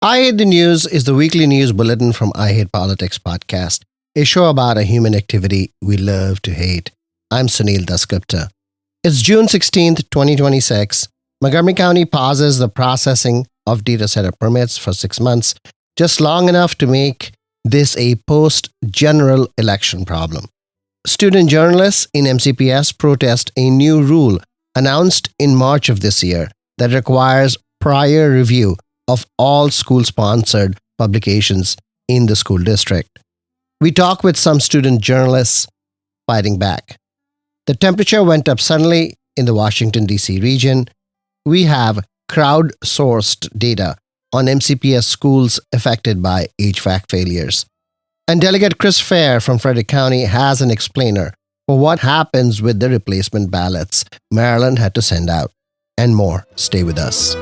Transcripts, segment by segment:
I Hate the News is the weekly news bulletin from I Hate Politics podcast, a show about a human activity we love to hate. I'm Sunil Dasgupta. It's June 16th, 2026. Montgomery County pauses the processing of data center permits for 6 months, just long enough to make this a post-general election problem. Student journalists in MCPS protest a new rule announced in March of this year that requires prior review of all school-sponsored publications in the school district. We talk with some student journalists fighting back. The temperature went up suddenly in the Washington, D.C. region. We have crowdsourced data on MCPS schools affected by HVAC failures. And Delegate Chris Fair from Frederick County has an explainer for what happens with the replacement ballots Maryland had to send out. And more. Stay with us.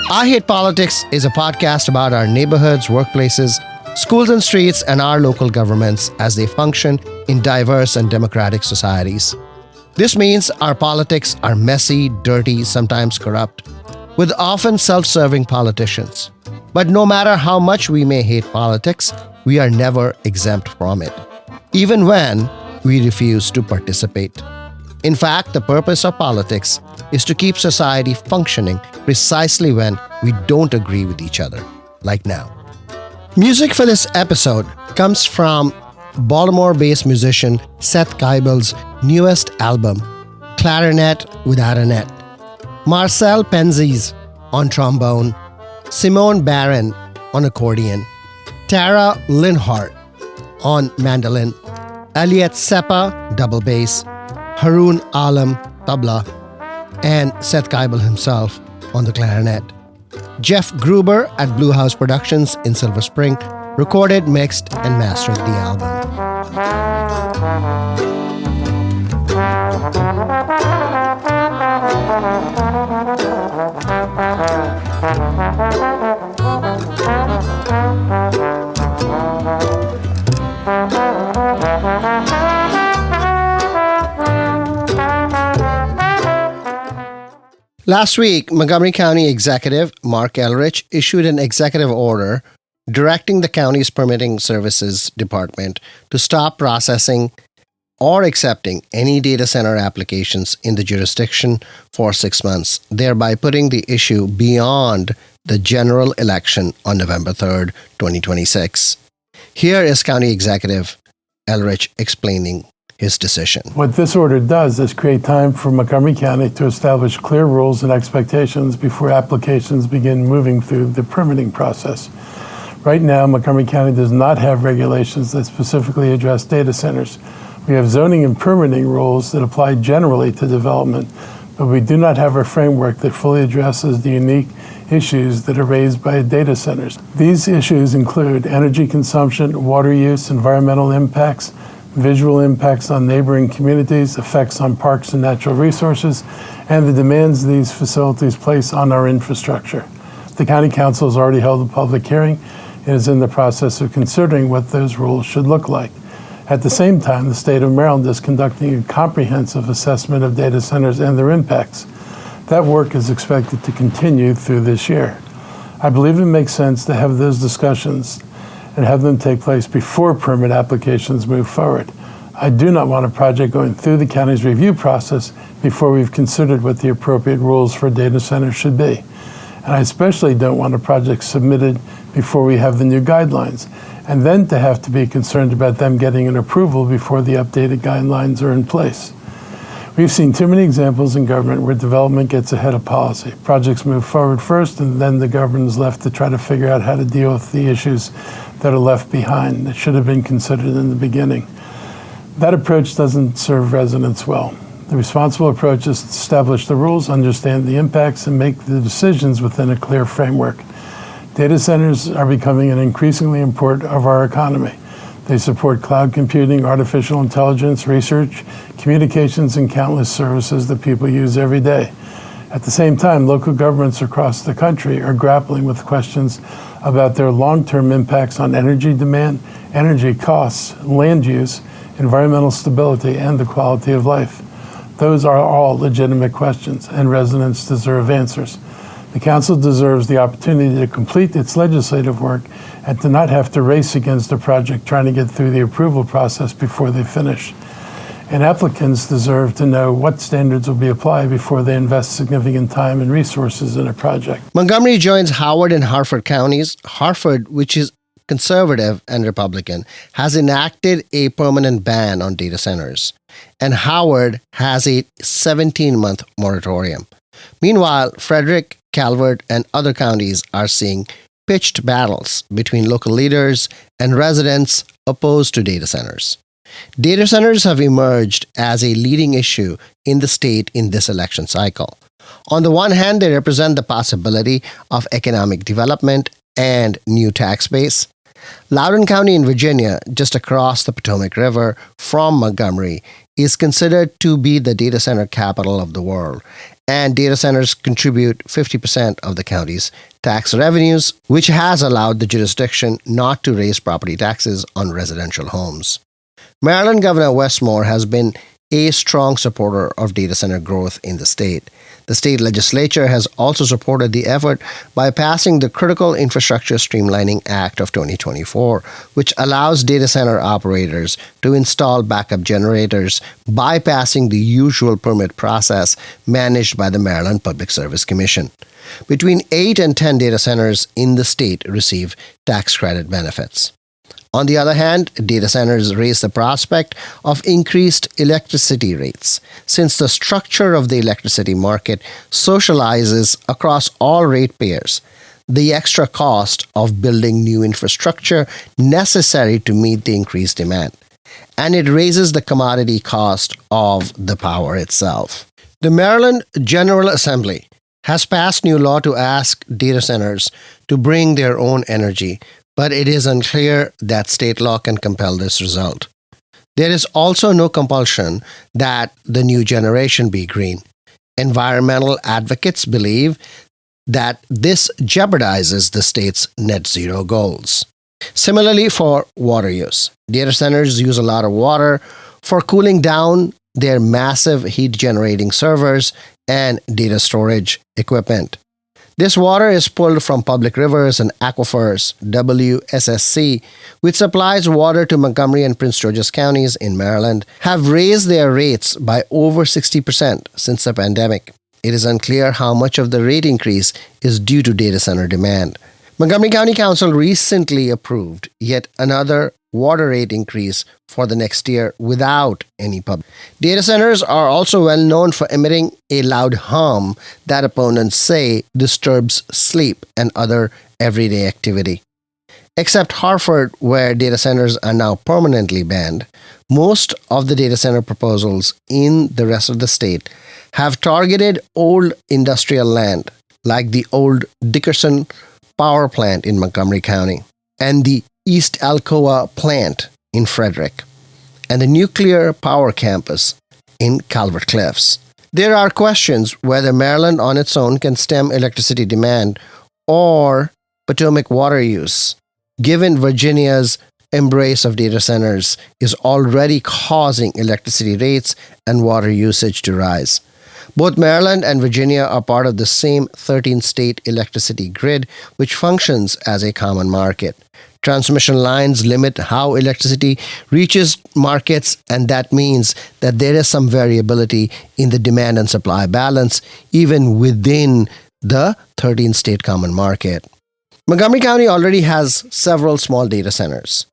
I Hate Politics is a podcast about our neighborhoods, workplaces, schools and streets, and our local governments as they function in diverse and democratic societies. This means our politics are messy, dirty, sometimes corrupt, with often self-serving politicians. But no matter how much we may hate politics, we are never exempt from it, even when we refuse to participate. In fact, the purpose of politics is to keep society functioning precisely when we don't agree with each other, like now. Music for this episode comes from Baltimore-based musician Seth Keibel's newest album, Clarinet Without a Net. Marcel Penzies on trombone, Simone Barron on accordion, Tara Linhart on mandolin, Elliot Seppa double bass, Haroon Alam tabla, and Seth Keibel himself on the clarinet. Jeff Gruber at Blue House Productions in Silver Spring recorded, mixed, and mastered the album. Last week, Montgomery County Executive Mark Elrich issued an executive order directing the county's Permitting Services Department to stop processing or accepting any data center applications in the jurisdiction for 6 months, thereby putting the issue beyond the general election on November 3rd, 2026. Here is County Executive Elrich explaining his decision. What this order does is create time for Montgomery County to establish clear rules and expectations before applications begin moving through the permitting process. Right now, Montgomery County does not have regulations that specifically address data centers. We have zoning and permitting rules that apply generally to development, but we do not have a framework that fully addresses the unique issues that are raised by data centers. These issues include energy consumption, water use, environmental impacts, visual impacts on neighboring communities, effects on parks and natural resources, and the demands these facilities place on our infrastructure. The County Council has already held a public hearing and is in the process of considering what those rules should look like. At the same time, the state of Maryland is conducting a comprehensive assessment of data centers and their impacts. That work is expected to continue through this year. I believe it makes sense to have those discussions and have them take place before permit applications move forward. I do not want a project going through the county's review process before we've considered what the appropriate rules for data centers should be. And I especially don't want a project submitted before we have the new guidelines, and then to have to be concerned about them getting an approval before the updated guidelines are in place. We've seen too many examples in government where development gets ahead of policy. Projects move forward first, and then the government is left to try to figure out how to deal with the issues that are left behind that should have been considered in the beginning. That approach doesn't serve residents well. The responsible approach is to establish the rules, understand the impacts, and make the decisions within a clear framework. Data centers are becoming an increasingly important part of our economy. They support cloud computing, artificial intelligence, research, communications, and countless services that people use every day. At the same time, local governments across the country are grappling with questions about their long-term impacts on energy demand, energy costs, land use, environmental stability, and the quality of life. Those are all legitimate questions, and residents deserve answers. The Council deserves the opportunity to complete its legislative work and to not have to race against a project trying to get through the approval process before they finish. And applicants deserve to know what standards will be applied before they invest significant time and resources in a project. Montgomery joins Howard and Harford counties. Harford, which is conservative and Republican, has enacted a permanent ban on data centers, and Howard has a 17-month moratorium. Meanwhile, Frederick, Calvert, and other counties are seeing pitched battles between local leaders and residents opposed to data centers. Data centers have emerged as a leading issue in the state in this election cycle. On the one hand, they represent the possibility of economic development and new tax base. Loudoun County in Virginia, just across the Potomac River from Montgomery, is considered to be the data center capital of the world, and data centers contribute 50% of the county's tax revenues, which has allowed the jurisdiction not to raise property taxes on residential homes. Maryland Governor Westmore has been a strong supporter of data center growth in the state. The state legislature has also supported the effort by passing the Critical Infrastructure Streamlining Act of 2024, which allows data center operators to install backup generators, bypassing the usual permit process managed by the Maryland Public Service Commission. Between 8 and 10 data centers in the state receive tax credit benefits. On the other hand, data centers raise the prospect of increased electricity rates, since the structure of the electricity market socializes across all ratepayers the extra cost of building new infrastructure necessary to meet the increased demand, and it raises the commodity cost of the power itself. The Maryland General Assembly has passed new law to ask data centers to bring their own energy, but it is unclear that state law can compel this result. There is also no compulsion that the new generation be green. Environmental advocates believe that this jeopardizes the state's net zero goals. Similarly, for water use, data centers use a lot of water for cooling down their massive heat-generating servers and data storage equipment. This water is pulled from public rivers and aquifers, WSSC, which supplies water to Montgomery and Prince George's counties in Maryland, have raised their rates by over 60% since the pandemic. It is unclear how much of the rate increase is due to data center demand. Montgomery County Council recently approved yet another water rate increase for the next year without any public. Data centers are also well known for emitting a loud hum that opponents say disturbs sleep and other everyday activity. Except Harford, where data centers are now permanently banned, most of the data center proposals in the rest of the state have targeted old industrial land, like the old Dickerson power plant in Montgomery County, and the East Alcoa plant in Frederick, and the nuclear power campus in Calvert Cliffs. There are questions whether Maryland on its own can stem electricity demand or Potomac water use, given Virginia's embrace of data centers is already causing electricity rates and water usage to rise. Both Maryland and Virginia are part of the same 13-state electricity grid, which functions as a common market. Transmission lines limit how electricity reaches markets, and that means that there is some variability in the demand and supply balance, even within the 13-state common market. Montgomery County already has several small data centers.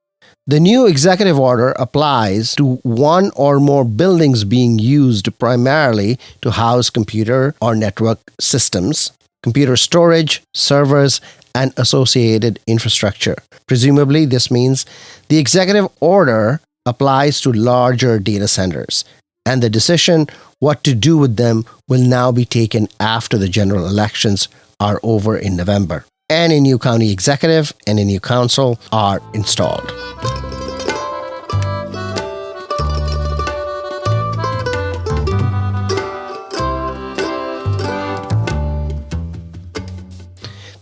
The new executive order applies to one or more buildings being used primarily to house computer or network systems, computer storage, servers, and associated infrastructure. Presumably, this means the executive order applies to larger data centers, and the decision what to do with them will now be taken after the general elections are over in November, and a new county executive and a new council are installed.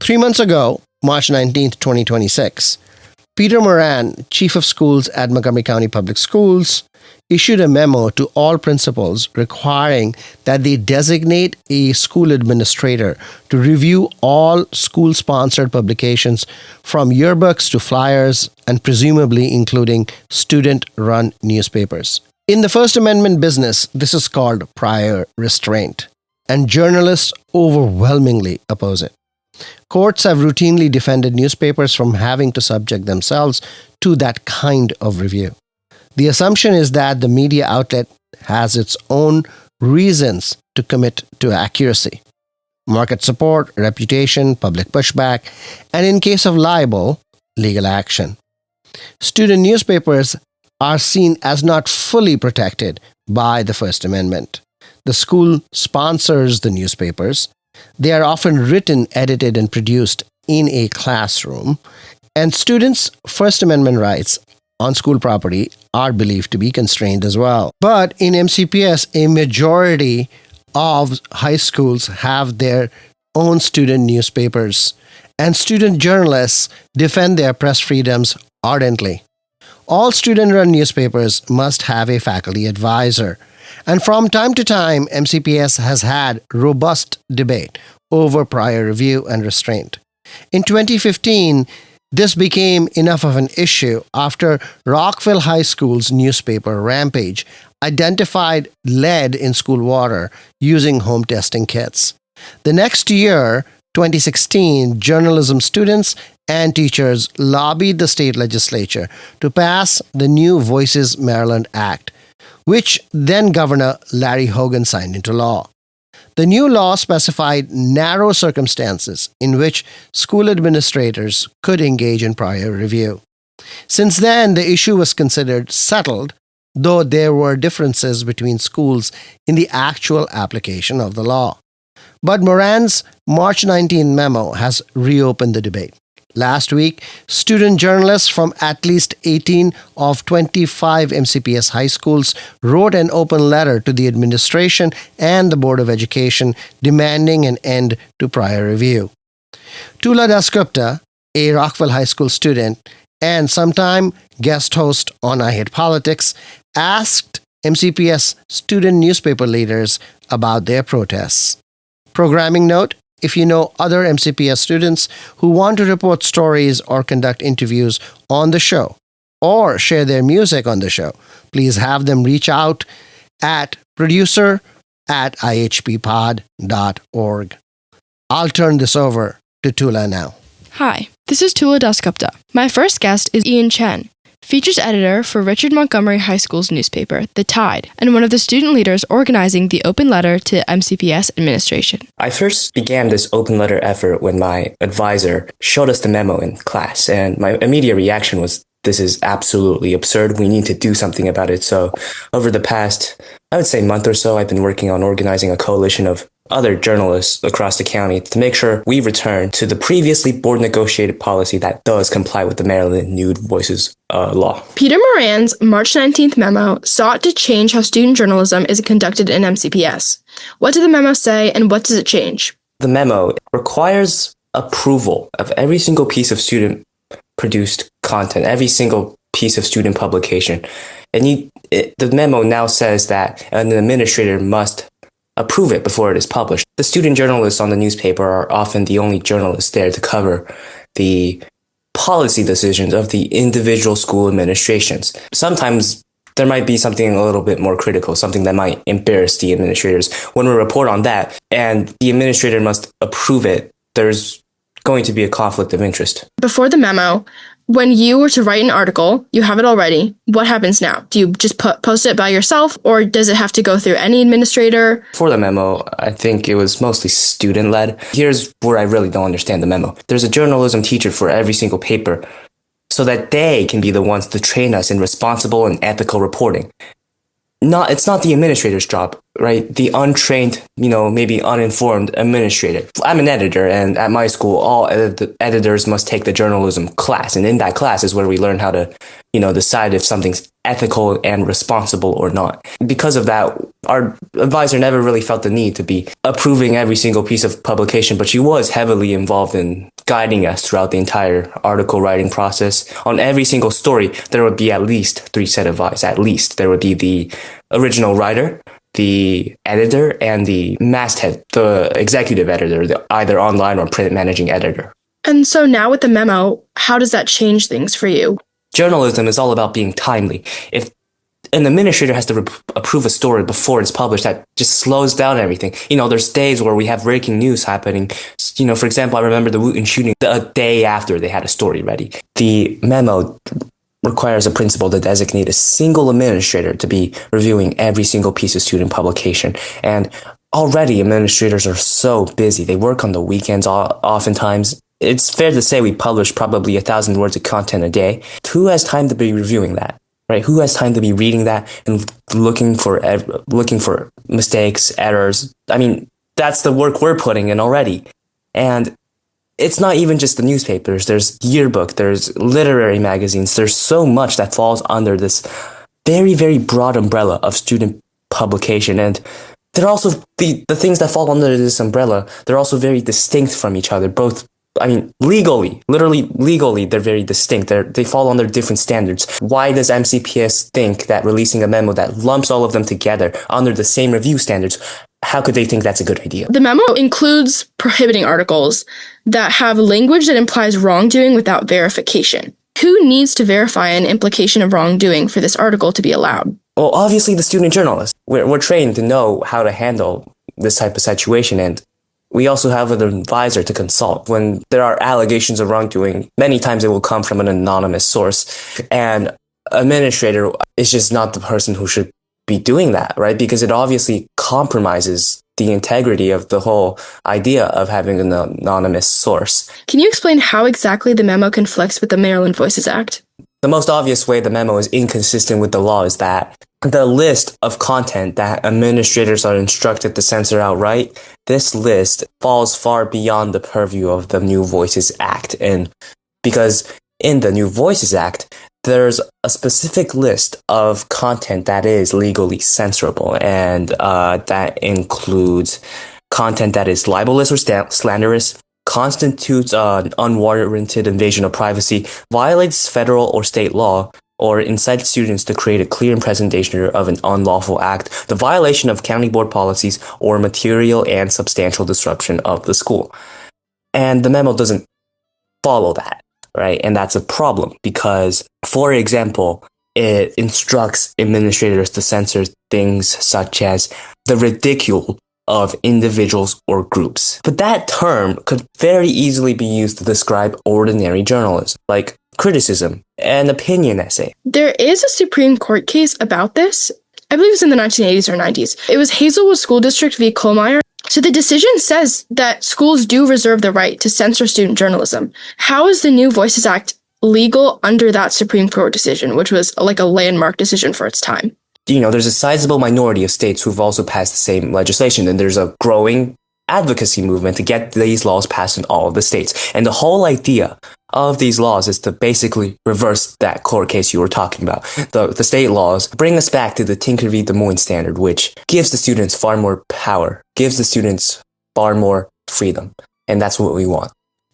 3 months ago, March 19th, 2026, Peter Moran, Chief of Schools at Montgomery County Public Schools, issued a memo to all principals requiring that they designate a school administrator to review all school-sponsored publications from yearbooks to flyers and presumably including student-run newspapers. In the First Amendment business, this is called prior restraint, and journalists overwhelmingly oppose it. Courts have routinely defended newspapers from having to subject themselves to that kind of review. The assumption is that the media outlet has its own reasons to commit to accuracy: market support, reputation, public pushback, and in case of libel, legal action. Student newspapers are seen as not fully protected by the First Amendment. The school sponsors the newspapers. They are often written, edited, and produced in a classroom, and students' First Amendment rights on school property are believed to be constrained as well. But in MCPS, a majority of high schools have their own student newspapers, and student journalists defend their press freedoms ardently. All student-run newspapers must have a faculty advisor, and from time to time, MCPS has had robust debate over prior review and restraint. In 2015, this became enough of an issue after Rockville High School's newspaper Rampage identified lead in school water using home testing kits. The next year, 2016, journalism students and teachers lobbied the state legislature to pass the new Voices Maryland Act, which then Governor Larry Hogan signed into law. The new law specified narrow circumstances in which school administrators could engage in prior review. Since then, the issue was considered settled, though there were differences between schools in the actual application of the law. But Moran's March 19 memo has reopened the debate. Last week, student journalists from at least 18 of 25 MCPS high schools wrote an open letter to the administration and the Board of Education demanding an end to prior review. Tula Dasgupta, a Rockville High School student and sometime guest host on I Hate Politics, asked MCPS student newspaper leaders about their protests. Programming note: if you know other MCPS students who want to report stories or conduct interviews on the show or share their music on the show, please have them reach out at producer@ihppod.org. I'll turn this over to Tula now. Hi, this is Tula Dasgupta. My first guest is Ian Chen, features editor for Richard Montgomery High School's newspaper, The Tide, and one of the student leaders organizing the open letter to MCPS administration. I first began this open letter effort when my advisor showed us the memo in class, and my immediate reaction was, this is absolutely absurd. We need to do something about it. So over the past, I would say, month or so, I've been working on organizing a coalition of other journalists across the county to make sure we return to the previously board negotiated policy that does comply with the Maryland Nude Voices law. Peter Moran's March 19th memo sought to change how student journalism is conducted in MCPS. What did the memo say, and what does it change? The memo requires approval of every single piece of student-produced content, every single piece of student publication. And the memo now says that an administrator must approve it before it is published. The student journalists on the newspaper are often the only journalists there to cover the policy decisions of the individual school administrations. Sometimes there might be something a little bit more critical, something that might embarrass the administrators. When we report on that and the administrator must approve it, there's going to be a conflict of interest. Before the memo, when you were to write an article, you have it already. What happens now? Do you just post it by yourself, or does it have to go through any administrator? For the memo, I think it was mostly student-led. Here's where I really don't understand the memo. There's a journalism teacher for every single paper so that they can be the ones to train us in responsible and ethical reporting. It's not the administrator's job, right? The untrained, maybe uninformed administrator. I'm an editor, and at my school, all editors must take the journalism class. And in that class is where we learn how to, decide if something's ethical and responsible or not. Because of that, Our advisor never really felt the need to be approving every single piece of publication, but she was heavily involved in guiding us throughout the entire article writing process. On every single story, there would be at least 3 set of eyes. At least there would be the original writer, the editor, and the masthead, the executive editor, the either online or print managing editor. And so now with the memo, how does that change things for you? Journalism is all about being timely. If an administrator has to approve a story before it's published, that just slows down everything. There's days where we have breaking news happening. For example, I remember the Wooten shooting a day after they had a story ready. The memo requires a principal to designate a single administrator to be reviewing every single piece of student publication. And already administrators are so busy. They work on the weekends oftentimes. It's fair to say we publish probably 1,000 words of content a day. Who has time to be reviewing that? Right? Who has time to be reading that and looking for mistakes, errors? I mean, that's the work we're putting in already. And it's not even just the newspapers. There's yearbook, there's literary magazines. There's so much that falls under this very, very broad umbrella of student publication. And they're also the things that fall under this umbrella, they're also very distinct from each other, literally legally, they're very distinct. They fall under different standards. Why does MCPS think that releasing a memo that lumps all of them together under the same review standards, how could they think that's a good idea? The memo includes prohibiting articles that have language that implies wrongdoing without verification. Who needs to verify an implication of wrongdoing for this article to be allowed? Well, obviously the student journalists. We're trained to know how to handle this type of situation, and we also have an advisor to consult. When there are allegations of wrongdoing, many times it will come from an anonymous source. And administrator is just not the person who should be doing that, right? Because it obviously compromises the integrity of the whole idea of having an anonymous source. Can you explain how exactly the memo conflicts with the Maryland Voices Act? The most obvious way the memo is inconsistent with the law is that the list of content that administrators are instructed to censor outright, this list falls far beyond the purview of the New Voices Act. And because in the New Voices Act, there's a specific list of content that is legally censorable, and that includes content that is libelous or slanderous, constitutes an unwarranted invasion of privacy, violates federal or state law, or incites students to create a clear and present danger of an unlawful act, the violation of county board policies, or material and substantial disruption of the school. And the memo doesn't follow that, right? And that's a problem because, for example, it instructs administrators to censor things such as the ridicule of individuals or groups. But that term could very easily be used to describe ordinary journalism, like criticism and opinion essay. There is a Supreme Court case about this. I believe it was in the 1980s or 90s. It was Hazelwood School District v. Kohlmeyer. So the decision says that schools do reserve the right to censor student journalism. How is the New Voices Act legal under that Supreme Court decision, which was like a landmark decision for its time? There's a sizable minority of states who've also passed the same legislation, and there's a growing advocacy movement to get these laws passed in all of the states. And the whole idea of these laws is to basically reverse that court case you were talking about. The state laws bring us back to the Tinker v. Des Moines standard, which gives the students far more power, gives the students far more freedom. And that's what we want.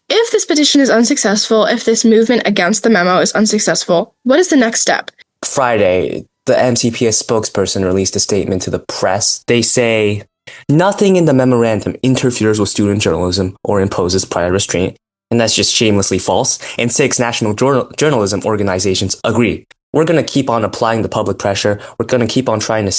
If this petition is unsuccessful, if this movement against the memo is unsuccessful, what is the next step? Friday, the MCPS spokesperson released a statement to the press. They say, nothing in the memorandum interferes with student journalism or imposes prior restraint. And that's just shamelessly false. And 6 national journalism organizations agree. We're going to keep on applying the public pressure. We're going to keep on trying to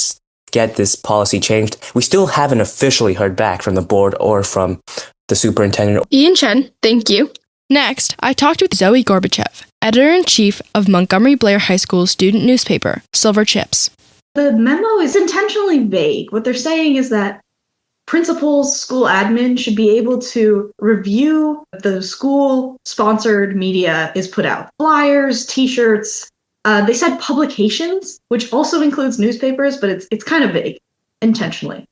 get this policy changed. We still haven't officially heard back from the board or from the superintendent. Ian Chen, thank you. Next, I talked with Zoe Gorbachev, editor-in-chief of Montgomery Blair High School's student newspaper, Silver Chips. The memo is intentionally vague. What they're saying is that principals, school admin should be able to review the school-sponsored media is put out. Flyers, t-shirts. They said publications, which also includes newspapers, but it's kind of vague, intentionally.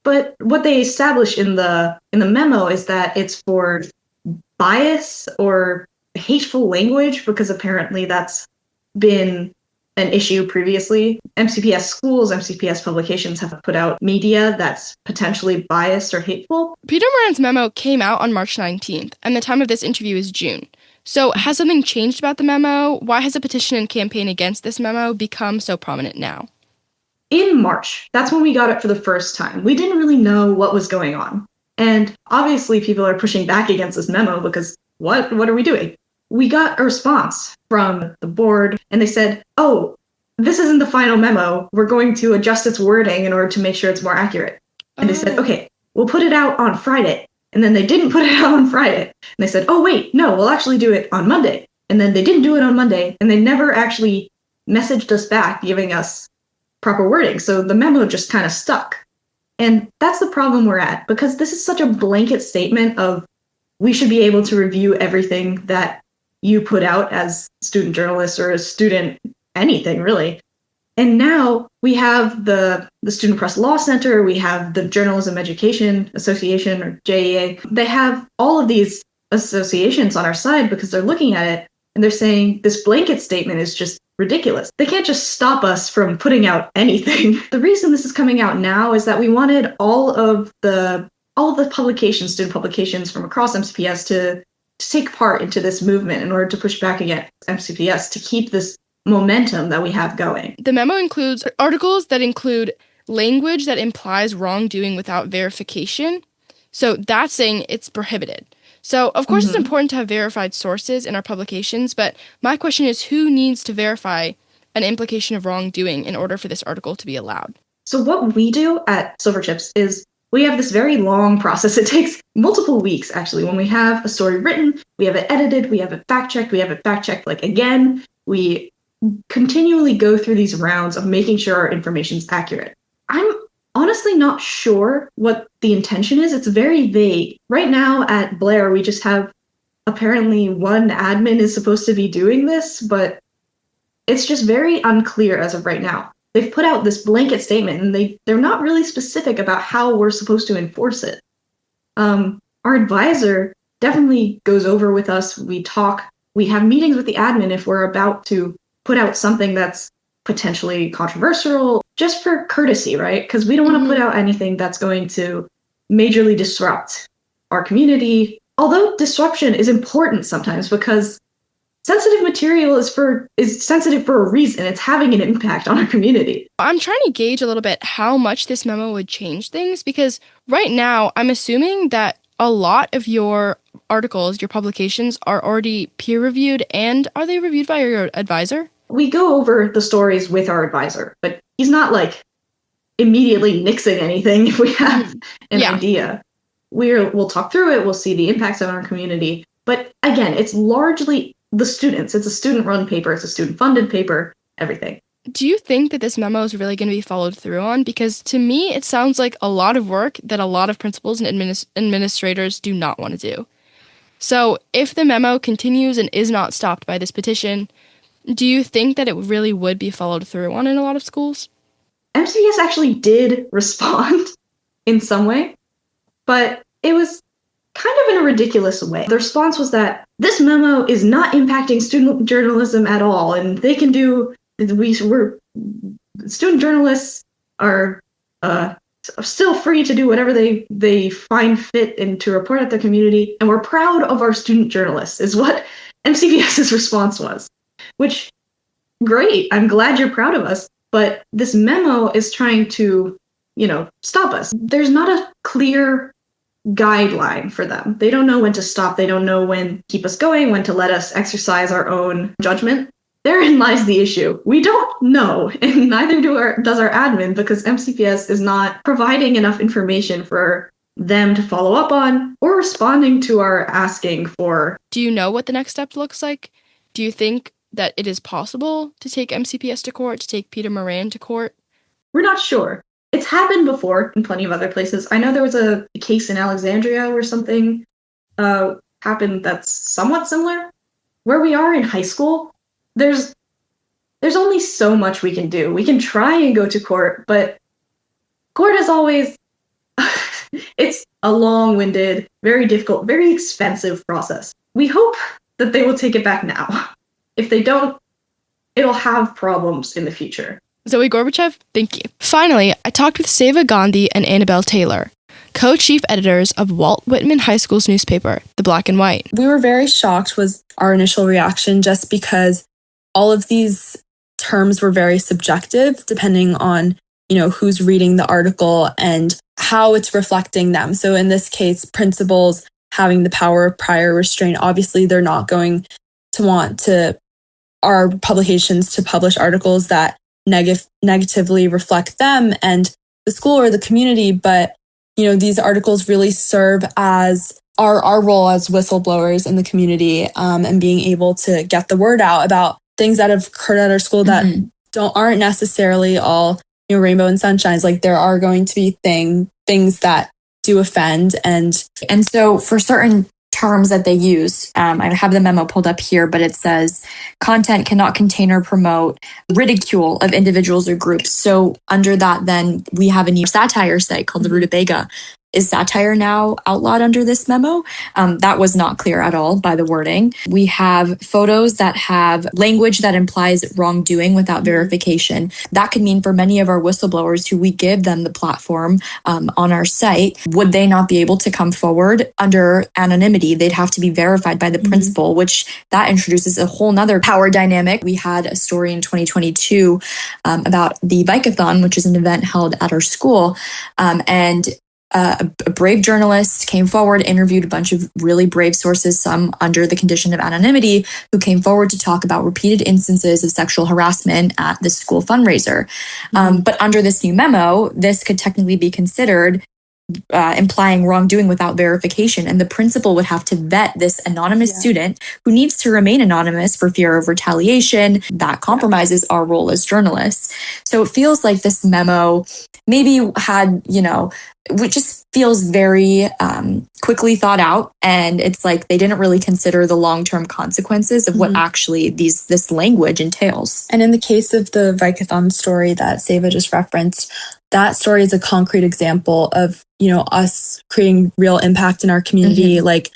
But what they establish in the memo is that it's for bias or hateful language, because apparently that's been an issue previously. MCPS schools, MCPS publications have put out media that's potentially biased or hateful. Peter Moran's memo came out on March 19th, and the time of this interview is June. So has something changed about the memo? Why has a petition and campaign against this memo become so prominent now? In March, that's when we got it for the first time. We didn't really know what was going on. And obviously people are pushing back against this memo because what are we doing? We got a response from the board and they said, oh, this isn't the final memo. We're going to adjust its wording in order to make sure it's more accurate. And they said, okay, we'll put it out on Friday. And then they didn't put it out on Friday. And they said, oh, wait, no, we'll actually do it on Monday. And then they didn't do it on Monday. And they never actually messaged us back giving us proper wording. So the memo just kind of stuck. And that's the problem we're at, because this is such a blanket statement of we should be able to review everything that you put out as student journalists or as student anything, really. And now we have the Student Press Law Center, we have the Journalism Education Association, or JEA. They have all of these associations on our side because they're looking at it and they're saying this blanket statement is just ridiculous. They can't just stop us from putting out anything. The reason this is coming out now is that we wanted all of the publications, student publications from across MCPS to take part into this movement in order to push back against MCPS to keep this momentum that we have going. The memo includes articles that include language that implies wrongdoing without verification. So that's saying it's prohibited. So, of course, it's important to have verified sources in our publications, but my question is, who needs to verify an implication of wrongdoing in order for this article to be allowed? So what we do at Silverchips is we have this very long process. It takes multiple weeks, actually. When we have a story written, we have it edited, we have it fact-checked, again. We continually go through these rounds of making sure our information's accurate. I'm honestly not sure what the intention is. It's very vague. Right now at Blair, we just have apparently one admin is supposed to be doing this, but it's just very unclear as of right now. They've put out this blanket statement and they're not really specific about how we're supposed to enforce it. Our advisor definitely goes over with us. We talk, we have meetings with the admin if we're about to put out something that's potentially controversial, just for courtesy, right? Because we don't want to put out anything that's going to majorly disrupt our community. Although disruption is important sometimes because sensitive material is sensitive for a reason. It's having an impact on our community. I'm trying to gauge a little bit how much this memo would change things, because right now I'm assuming that a lot of your articles, your publications, are already peer-reviewed, and are they reviewed by your advisor? We go over the stories with our advisor, but he's not like immediately nixing anything if we have an idea. We'll talk through it, we'll see the impacts on our community. But again, it's largely the students. It's a student-run paper, it's a student-funded paper, everything. Do you think that this memo is really going to be followed through on? Because to me, it sounds like a lot of work that a lot of principals and administrators do not want to do. So if the memo continues and is not stopped by this petition, do you think that it really would be followed through on in a lot of schools? MCPS actually did respond in some way, but it was kind of in a ridiculous way. The response was that this memo is not impacting student journalism at all, and they can do. Student journalists are still free to do whatever they find fit and to report at their community, and we're proud of our student journalists, is what MCPS's response was. Which, great, I'm glad you're proud of us, but this memo is trying to, stop us. There's not a clear guideline for them. They don't know when to stop. They don't know when to keep us going, when to let us exercise our own judgment. Therein lies the issue. We don't know, and neither does our admin, because MCPS is not providing enough information for them to follow up on or responding to our asking for. Do you know what the next step looks like? Do you think that it is possible to take MCPS to court, to take Peter Moran to court? We're not sure. It's happened before in plenty of other places. I know there was a case in Alexandria where something happened that's somewhat similar. Where we are in high school, there's only so much we can do. We can try and go to court, but court is always, it's a long-winded, very difficult, very expensive process. We hope that they will take it back now. If they don't, it'll have problems in the future. Zoe Gorbachev, thank you. Finally, I talked with Seva Gandhi and Annabelle Taylor, co-chief editors of Walt Whitman High School's newspaper, The Black and White. We were very shocked was our initial reaction, just because all of these terms were very subjective depending on, who's reading the article and how it's reflecting them. So in this case, principals having the power of prior restraint, obviously they're not going to want our publications to publish articles that negatively reflect them and the school or the community. But, these articles really serve as our role as whistleblowers in the community, and being able to get the word out about things that have occurred at our school that aren't necessarily all, rainbow and sunshines. Like, there are going to be things that do offend. And so for certain terms that they use, I have the memo pulled up here, but it says content cannot contain or promote ridicule of individuals or groups. So under that, then we have a new satire site called the Rutabaga. Is satire now outlawed under this memo? That was not clear at all by the wording. We have photos that have language that implies wrongdoing without verification. That could mean for many of our whistleblowers who we give them the platform on our site, would they not be able to come forward under anonymity? They'd have to be verified by the principal, which that introduces a whole nother power dynamic. We had a story in 2022 about the Bikeathon, which is an event held at our school, and a brave journalist came forward, interviewed a bunch of really brave sources, some under the condition of anonymity, who came forward to talk about repeated instances of sexual harassment at the school fundraiser. But under this new memo, this could technically be considered implying wrongdoing without verification. And the principal would have to vet this anonymous student who needs to remain anonymous for fear of retaliation. That compromises our role as journalists. So it feels like this memo maybe had, it just feels very quickly thought out. And it's like they didn't really consider the long-term consequences of what actually this language entails. And in the case of the Vikathon story that Seva just referenced, that story is a concrete example of, us creating real impact in our community. Like,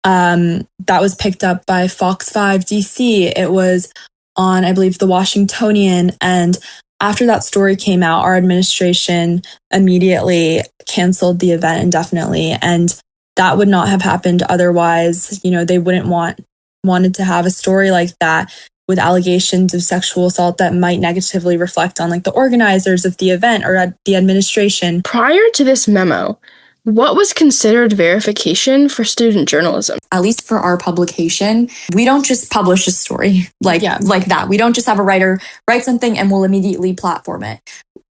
that was picked up by Fox 5 DC. It was on, I believe, the Washingtonian. And after that story came out, our administration immediately canceled the event indefinitely. And that would not have happened otherwise. They wouldn't wanted to have a story like that with allegations of sexual assault that might negatively reflect on the organizers of the event or the administration. Prior to this memo, what was considered verification for student journalism? At least for our publication, we don't just publish a story like that. We don't just have a writer write something and we'll immediately platform it.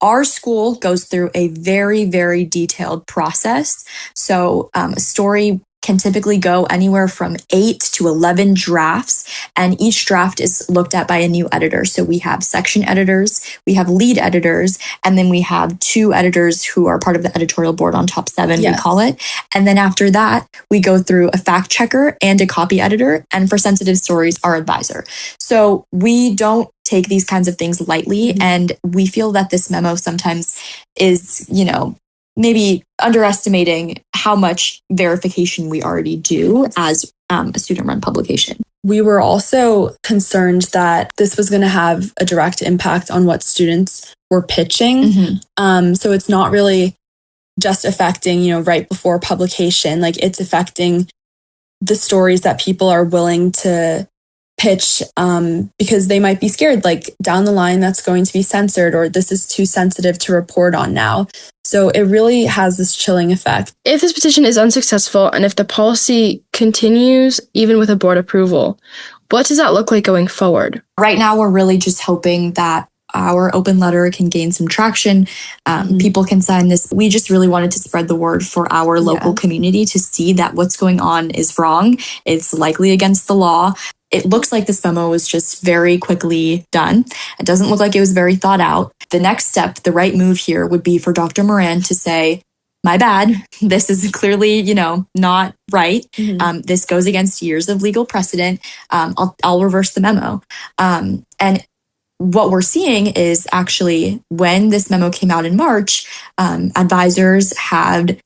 Our school goes through a very, very detailed process. So a story can typically go anywhere from 8 to 11 drafts, and each draft is looked at by a new editor. So we have section editors, we have lead editors, and then we have 2 editors who are part of the editorial board on top 7, we call it. And then after that, we go through a fact checker and a copy editor, and for sensitive stories, our advisor. So we don't take these kinds of things lightly, and we feel that this memo sometimes is, maybe underestimating how much verification we already do as a student-run publication. We were also concerned that this was going to have a direct impact on what students were pitching. So it's not really just affecting, right before publication. It's affecting the stories that people are willing to pitch because they might be scared, down the line that's going to be censored, or this is too sensitive to report on now. So it really has this chilling effect. If this petition is unsuccessful and if the policy continues even with a board approval, what does that look like going forward? Right now, we're really just hoping that our open letter can gain some traction. People can sign this. We just really wanted to spread the word for our local community to see that what's going on is wrong. It's likely against the law. It looks like this memo was just very quickly done. It doesn't look like it was very thought out. The next step, the right move here would be for Dr. Moran to say, my bad, this is clearly, not right. This goes against years of legal precedent. I'll reverse the memo. And what we're seeing is actually when this memo came out in March, advisors had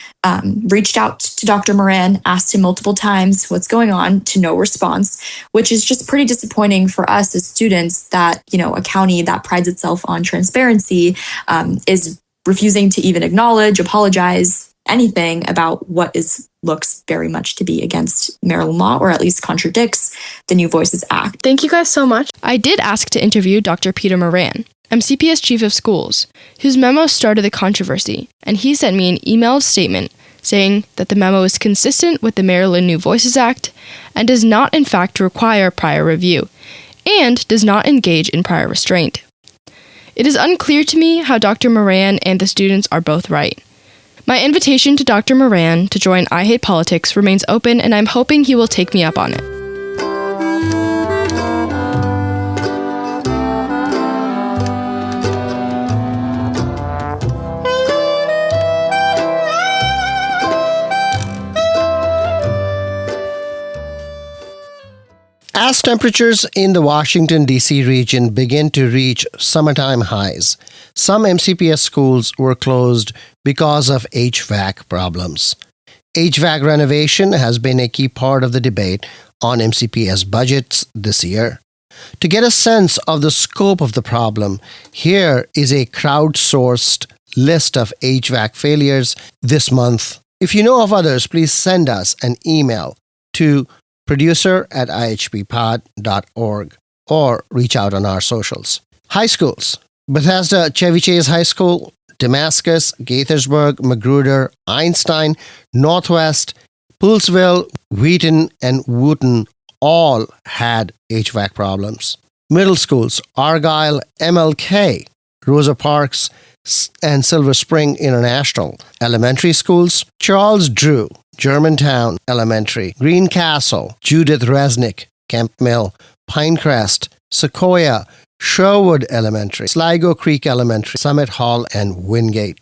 reached out to Dr. Moran, asked him multiple times what's going on, to no response, which is just pretty disappointing for us as students that, a county that prides itself on transparency is refusing to even acknowledge, apologize, anything about what looks very much to be against Maryland law, or at least contradicts the New Voices Act. Thank you guys so much. I did ask to interview Dr. Peter Moran, MCPS Chief of Schools, whose memo started the controversy, and he sent me an emailed statement saying that the memo is consistent with the Maryland New Voices Act and does not in fact require prior review, and does not engage in prior restraint. It is unclear to me how Dr. Moran and the students are both right. My invitation to Dr. Moran to join I Hate Politics remains open, and I'm hoping he will take me up on it. As temperatures in the Washington, D.C. region begin to reach summertime highs, some MCPS schools were closed because of HVAC problems. HVAC renovation has been a key part of the debate on MCPS budgets this year. To get a sense of the scope of the problem, here is a crowdsourced list of HVAC failures this month. If you know of others, please send us an email to producer@ihppod.org or reach out on our socials. High schools: Bethesda Chevy Chase High School, Damascus, Gaithersburg, Magruder, Einstein, Northwest, Poolsville, Wheaton, and Wooten all had HVAC problems. Middle schools: Argyle, MLK, Rosa Parks, and Silver Spring International. Elementary schools: Charles Drew, Germantown Elementary, Greencastle, Judith Resnick, Kemp Mill, Pinecrest, Sequoia, Sherwood Elementary, Sligo Creek Elementary, Summit Hall, and Wingate.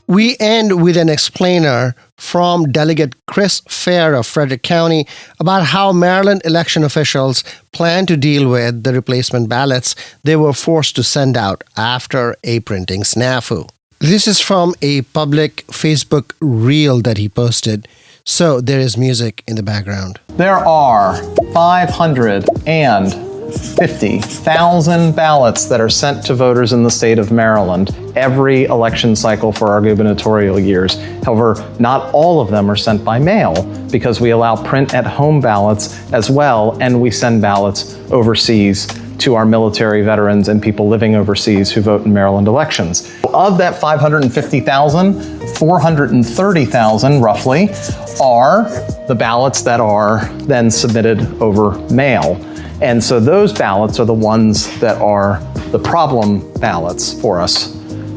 We end with an explainer from Delegate Chris Fair of Frederick County about how Maryland election officials plan to deal with the replacement ballots they were forced to send out after a printing snafu. This is from a public Facebook reel that he posted, so there is music in the background. There are 550,000 ballots that are sent to voters in the state of Maryland every election cycle for our gubernatorial years. However, not all of them are sent by mail because we allow print-at-home ballots as well, and we send ballots overseas to our military veterans and people living overseas who vote in Maryland elections. Of that 550,000, 430,000 roughly are the ballots that are then submitted over mail. And so those ballots are the ones that are the problem ballots for us.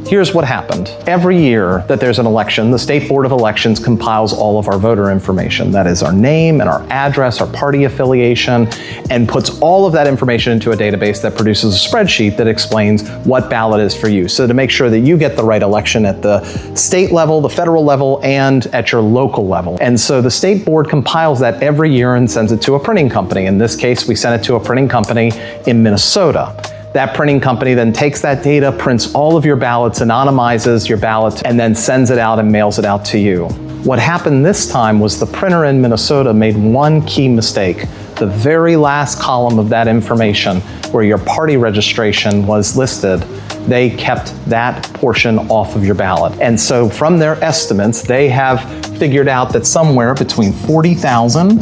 Here's what happened. Every year that there's an election, the State Board of Elections compiles all of our voter information. That is our name and our address, our party affiliation, and puts all of that information into a database that produces a spreadsheet that explains what ballot is for you. So to make sure that you get the right election at the state level, the federal level, and at your local level. And so the State Board compiles that every year and sends it to a printing company. In this case, we sent it to a printing company in Minnesota. That printing company then takes that data, prints all of your ballots, anonymizes your ballot, and then sends it out and mails it out to you. What happened this time was the printer in Minnesota made one key mistake. The very last column of that information, where your party registration was listed, they kept that portion off of your ballot. And so from their estimates, they have figured out that somewhere between 40,000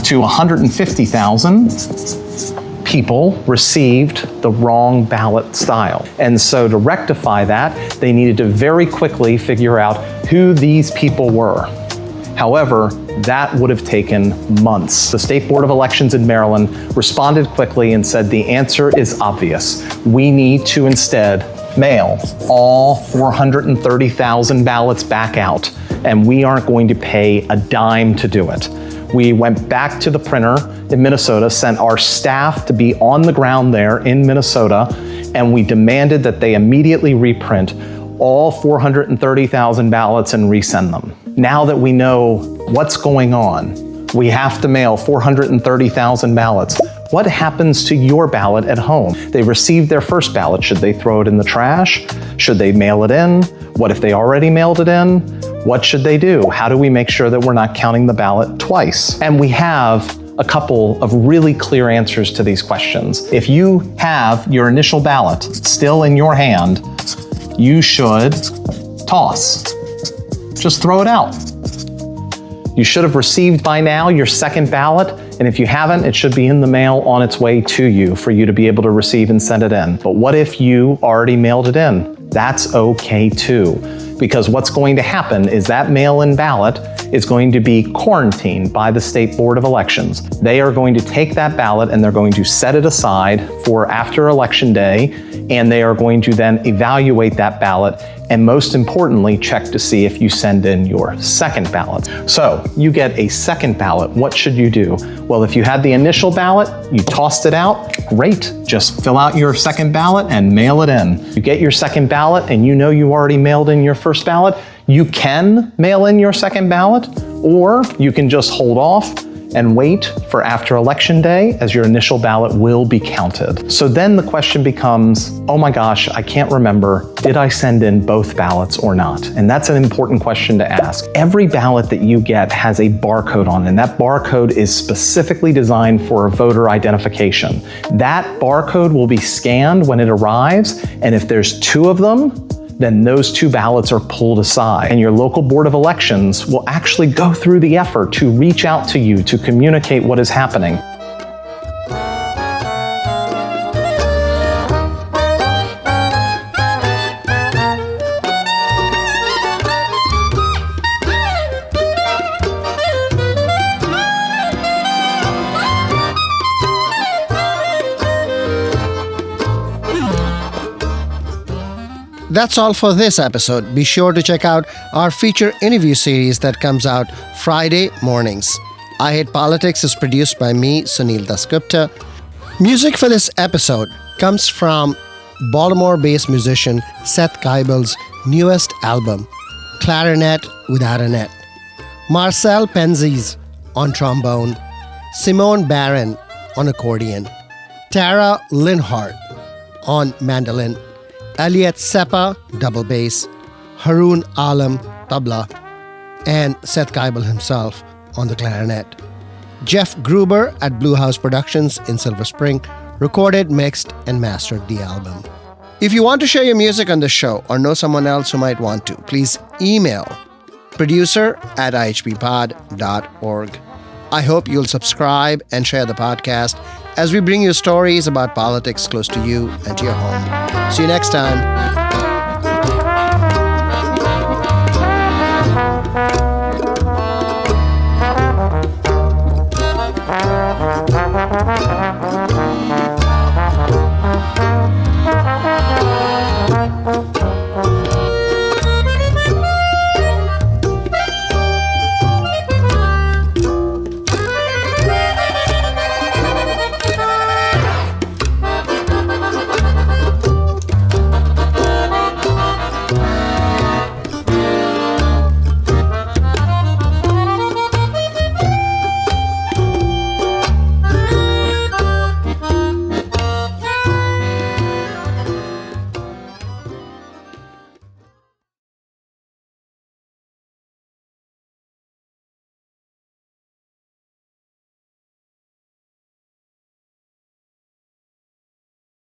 to 150,000 people received the wrong ballot style. And so to rectify that, they needed to very quickly figure out who these people were. However, that would have taken months. The State Board of Elections in Maryland responded quickly and said the answer is obvious. We need to instead mail all 430,000 ballots back out, and we aren't going to pay a dime to do it. We went back to the printer in Minnesota, sent our staff to be on the ground there in Minnesota, and we demanded that they immediately reprint all 430,000 ballots and resend them. Now that we know what's going on, we have to mail 430,000 ballots. What happens to your ballot at home? They received their first ballot. Should they throw it in the trash? Should they mail it in? What if they already mailed it in? What should they do? How do we make sure that we're not counting the ballot twice? And we have a couple of really clear answers to these questions. If you have your initial ballot still in your hand, you should toss. Just throw it out. You should have received by now your second ballot, and if you haven't, it should be in the mail on its way to you for you to be able to receive and send it in. But what if you already mailed it in? That's okay too, because what's going to happen is that mail-in ballot is going to be quarantined by the State Board of Elections. They are going to take that ballot and they're going to set it aside for after Election Day, and they are going to then evaluate that ballot and most importantly, check to see if you send in your second ballot. So you get a second ballot. What should you do? Well, if you had the initial ballot, you tossed it out, great. Just fill out your second ballot and mail it in. You get your second ballot and you know you already mailed in your first ballot, you can mail in your second ballot, or you can just hold off and wait for after Election Day, as your initial ballot will be counted. So then the question becomes, oh my gosh, I can't remember, did I send in both ballots or not? And that's an important question to ask. Every ballot that you get has a barcode on it, and that barcode is specifically designed for a voter identification. That barcode will be scanned when it arrives, and if there's two of them, then those two ballots are pulled aside. And your local board of elections will actually go through the effort to reach out to you to communicate what is happening. That's all for this episode. Be sure to check out our feature interview series that comes out Friday mornings. I Hate Politics is produced by me, Sunil Dasgupta. Music for this episode comes from Baltimore-based musician Seth Keibel's newest album, Clarinet Without a Net. Marcel Penzies on trombone, Simone Barron on accordion, Tara Linhart on mandolin, Elliot Seppa, double bass, Haroon Alam, tabla, and Seth Keibel himself on the clarinet. Jeff Gruber at Blue House Productions in Silver Spring recorded, mixed, and mastered the album. If you want to share your music on the show or know someone else who might want to, please email producer@ihbpod.org. I hope you'll subscribe and share the podcast as we bring you stories about politics close to you and to your home. See you next time.